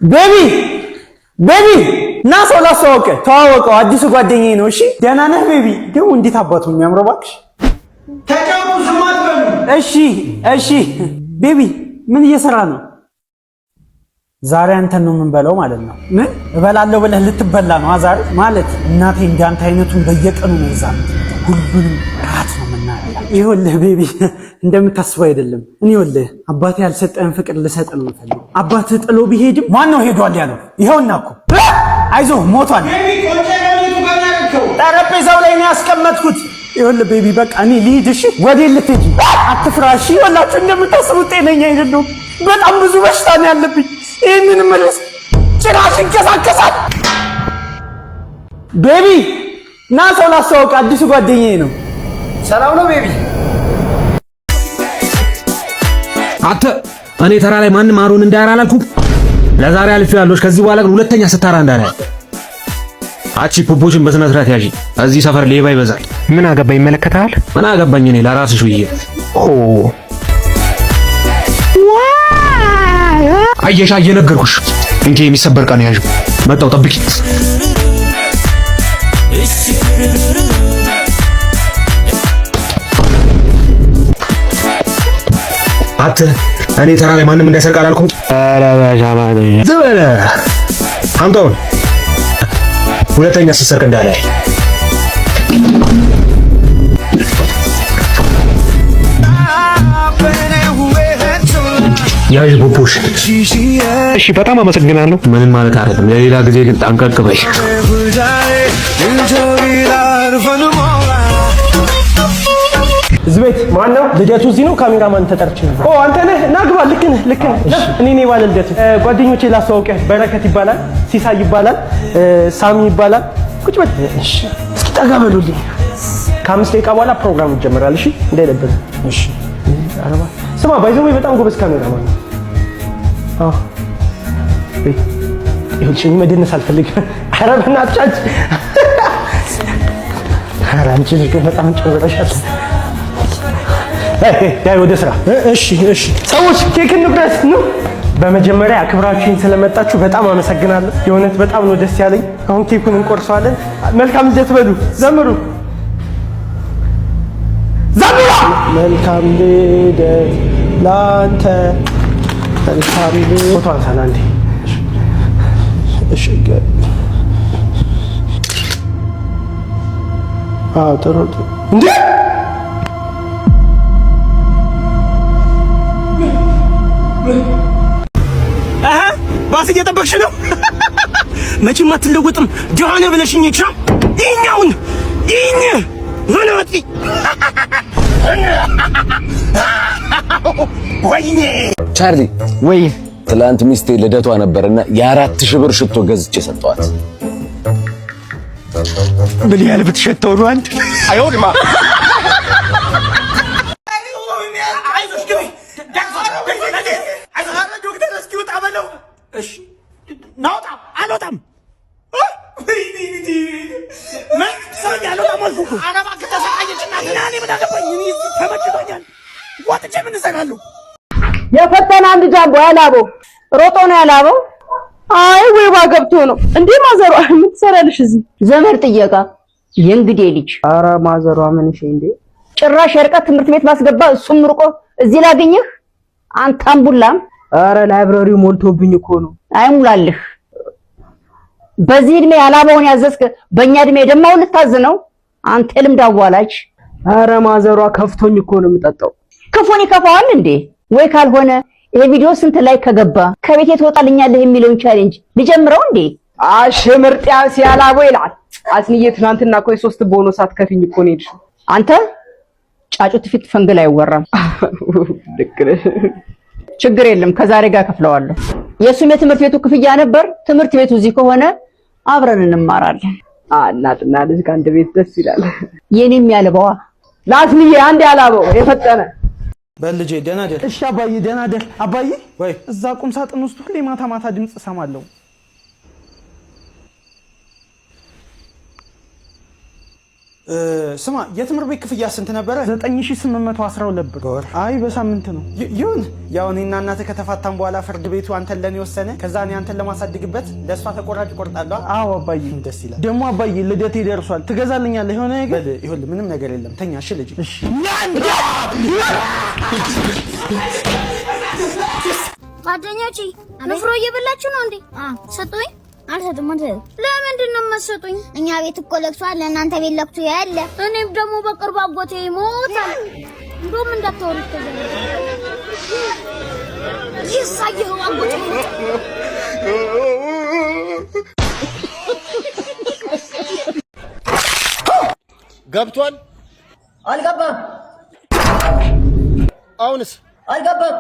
ቤቢ ና ሰው ላስተዋውቅ ተዋወቀው አዲሱ ጓደኛዬ ነው። እሺ ደህና ነህ ቤቢ? ደግሞ እንዴት አባቱ የሚያምረው እባክሽ። ተጫውቱ ዝማት በሉ። እሺ ቤቢ ምን እየሰራ ነው? ዛሬ አንተን ነው የምንበለው ማለት ነው። ምን እበላለሁ ብለህ ልትበላ ነው ዛሬ ማለት? እናቴ እንዳንተ አይነቱን በየቀኑ ነው ይዛ ሁሉንም ራት ነው የምናደርገው። ይኸውልህ ቤቢ እንደምታስበው አይደለም። እኔ ይኸውልህ አባቴ ያልሰጠህን ፍቅር ልሰጥ ነው የምፈልገው። አባትህ ጥሎ ቢሄድም ማን ነው ሄዷል ያለው? ይኸውና እኮ አይዞህ ሞቷል። ጠረጴዛው ላይ ነው ያስቀመጥኩት። ይኸውልህ ቤቢ በቃ እኔ ልሂድ። እሺ ወዴት ልትሄጂ? አትፍራ። እሺ ይኸውላችሁ እንደምታስቡት ጤነኛ አይደለሁም። በጣም ብዙ በሽታ ነው ያለብኝ። ይህንን መለስ ጭራሽ ይንቀሳቀሳል። ቤቢ ና ሰው ላስተዋውቅ አዲሱ ጓደኛዬ ነው። ሰላም ነው ቤቢ? አንተ እኔ ተራ ላይ ማንም አሮን እንዳያራ አላልኩም? ለዛሬ አልፌያለሁ። ከዚህ በኋላ ግን ሁለተኛ ስታራ እንዳለ አቺ ፖፖችን በስነ ስርዓት ያዢ። እዚህ ሰፈር ሌባ ይበዛል። ምን አገባኝ? ይመለከታል። ምን አገባኝ እኔ ለራስሽ ብዬ። አየሻ እየነገርኩሽ እንዴ የሚሰበር ቀን ያዥ። መጣው ጠብቂ። አተ እኔ ተራ ላይ ማንም እንዳይሰርቅ አላልኩም? ኧረ በጃማኔ ዝበለ አምጣውን ሁለተኛ ስትሰርቅ እንዳለ ያዥ ፖፖሽ። እሺ በጣም አመሰግናለሁ። ምንም ማለት አይደለም። ለሌላ ጊዜ ግን ጠንቀቅ በይ። እዚህ ቤት ማን ነው? ልደቱ እዚህ ነው። ካሜራማን ተጠርቼ ነበር። ኦ አንተ ነህ? ና ግባ። ልክ ነህ። እኔ ነኝ ባለ ልደቱ። ጓደኞቼ ላስተዋውቅህ። በረከት ይባላል፣ ሲሳይ ይባላል፣ ሳሚ ይባላል። ቁጭ በል። እሺ እስኪ ጠጋ በሉልኝ። ከ5 ደቂቃ በኋላ ፕሮግራም ይጀምራል። እሺ እንዳይለብህ። እሺ አረባ ስማ፣ ባይዘው በጣም ጎበዝ ካሜራማን ነው። ይኸውልሽ እኔ መደነስ አልፈልግም። ኧረ በእናትሽ ኧረ አንቺ ልጅ ግን በጣም ጨምረሻል። ዳይ ወደ ስራ። እሺ ሰዎች ኬክ እንቁረስ ነው። በመጀመሪያ አክብራችሁኝ ስለመጣችሁ በጣም አመሰግናለሁ። የእውነት በጣም ነው ደስ ያለኝ። አሁን ኬኩን እንቆርሰዋለን። መልካም ልደት በሉ። ዘምሩ። መልካም ልደት ላንተ። መልካም ልደት። ፎቶ አንሳና እንዴ። እሺ ጥሩ እንዴ ባስ እየጠበቅሽ ነው? መቼም አትለወጥም። ጆሃነ ብለሽኝ እቻ ይኛውን ይኝ ወላቲ ወይኔ ቻርሊ ወይ ትላንት ሚስቴ ልደቷ ነበርና የ4000 ብር ሽቶ ገዝቼ ሰጠዋት። ምን ያህል ብትሸተው ነው አንተ? አይሆንማ። እሺ ናውጣ አልወጣም። የፈተና አንድ ጃምቦ ያላበው ሮጦ ነው ያላበው። አይ ወይባ ገብቶ ነው እንዴ? ማዘሯ ምን ትሰራለሽ እዚህ? ዘመድ ጥየቃ የእንግዴ ልጅ። ኧረ ማዘሯ ምን እሺ እንዴ? ጭራሽ የርቀት ትምህርት ቤት ማስገባ እሱም ርቆ እዚህ ላገኘህ አንተ አምቡላም። ኧረ ላይብረሪው ሞልቶብኝ እኮ ነው። አይሙላልህ። በዚህ እድሜ ያላበውን ያዘዝክ በእኛ እድሜ ደማው ልታዝ ነው አንተ ልምድ አዋላጅ። ኧረ ማዘሯ ከፍቶኝ እኮ ነው የምጠጣው። ክፉን ይከፋዋል እንዴ? ወይ ካልሆነ ይሄ ቪዲዮ ስንት ላይ ከገባ ከቤቴ ትወጣልኛለህ የሚለውን ቻሌንጅ ልጀምረው እንዴ? ምርጥያ ሲያላቦ ይላል። አስንዬ ትናንትና እኮ የ3 ቦኖስ አትከፍኝ እኮ ነው የሄድሽው አንተ። ጫጩት ፊት ፈንግል አይወራም። ልክ ነህ። ችግር የለም ከዛሬ ጋር ከፍለዋለሁ። የሱም የትምህርት ቤቱ ክፍያ ነበር። ትምህርት ቤቱ እዚህ ከሆነ አብረን እንማራለን። እናትና ልጅ ከአንድ ቤት ደስ ይላል። የኔም ያልበዋ ላስንዬ አንድ ያላበው የፈጠነ በልጄ ደህና ደር። እሺ አባዬ ደህና ደር። አባዬ ወይ እዛ ቁም ሳጥን ውስጥ ሁሌ ማታ ማታ ድምጽ እሰማለሁ። ስማ የትምህርት ቤት ክፍያ ስንት ነበረ? 9812 ብር። አይ በሳምንት ነው። ይሁን ያው እኔና እናትህ ከተፋታን በኋላ ፍርድ ቤቱ አንተን ለኔ ወሰነ። ከዛ እኔ አንተን ለማሳድግበት ለእሷ ተቆራጭ ቆርጣለሁ። አዎ አባዬ ደስ ይላል። ደግሞ አባዬ ልደቴ ደርሷል። ትገዛልኛለህ የሆነ ነገር? ይሁን ምንም ነገር የለም። ተኛ እሺ ልጅ። እሺ ጓደኞቼ ንፍሮ እየበላችሁ ነው እንዴ? ሰጡኝ። አልሰጡም። ለምንድን ነው የማትሰጡኝ? እኛ ቤት እኮ ለቅሷል፣ ለእናንተ ቤት ለቅሶ ያለ። እኔም ደግሞ በቅርብ አጎቴ ይሞታል። እንደውም እንዳታወሩት ይሳየው አጎቴ ገብቷል። አልገባም። አሁንስ አልገባም።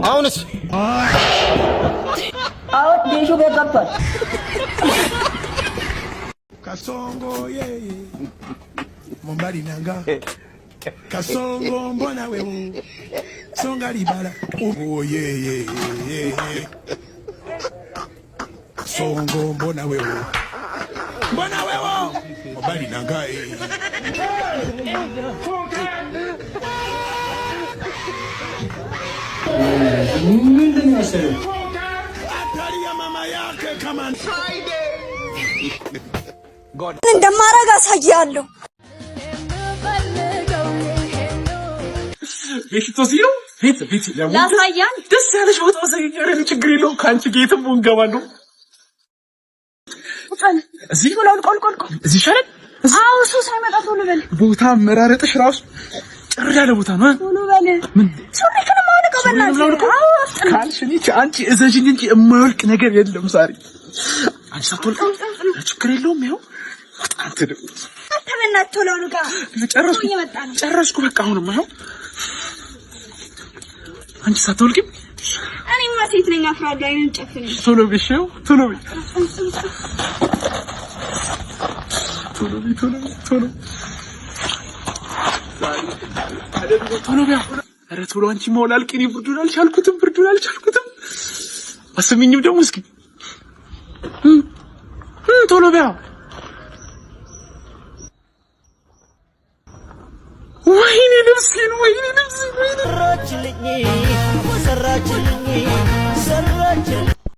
አሁንስ አሁን ዲሹ ቤት ገብቷል። Kasongo yeye Mombali nanga Kasongo mbona wewe Songa libala Oh yeye Kasongo mbona wewe Mombali nanga ምንድን ነው ያሰረው? Atalia mama yake kama እንደማረግ አሳያለሁ። ቤት ላሳያን ደስ ያለሽ ቦታ ወሰኝ። ችግር የለውም ከአንቺ ጌትም እንገባ ነው። እዚህ ብላን ቆልቆል እዚህ ይሻላል። አዎ እሱ ሳይመጣ ቶሎ በል። ቦታ መራረጥሽ ራሱ ጭር ያለ ቦታ ነው። ቶሎ በል። ምን ሱሪ ከነማውልቀው በእናትህ። አዎ ካልሽ አንቺ እዘዥኝ እንጂ የማይወልቅ ነገር የለም። ዛሬ አንቺ ሳትወልቅ ችግር የለውም። ይኸው አንተ ደግሞ በእናትህ ቶሎ ልቃ። ጨረስኩ በቃ። አሁንማ ይኸው አንቺ ሳትወልቂም እኔማ ሴት ነኝ አፍራለሁ። አይንን ጨፍኝ። ቶሎ ቢሽው ቶሎ ቢያ ኧረ ቶሎ አንቺ ማውላልቂኒ ብርዱን አልቻልኩትም። አስሚኝም ደግሞ እስኪ ቶሎ ቢያ ወይኔ ነፍሴን ሰራችልኝ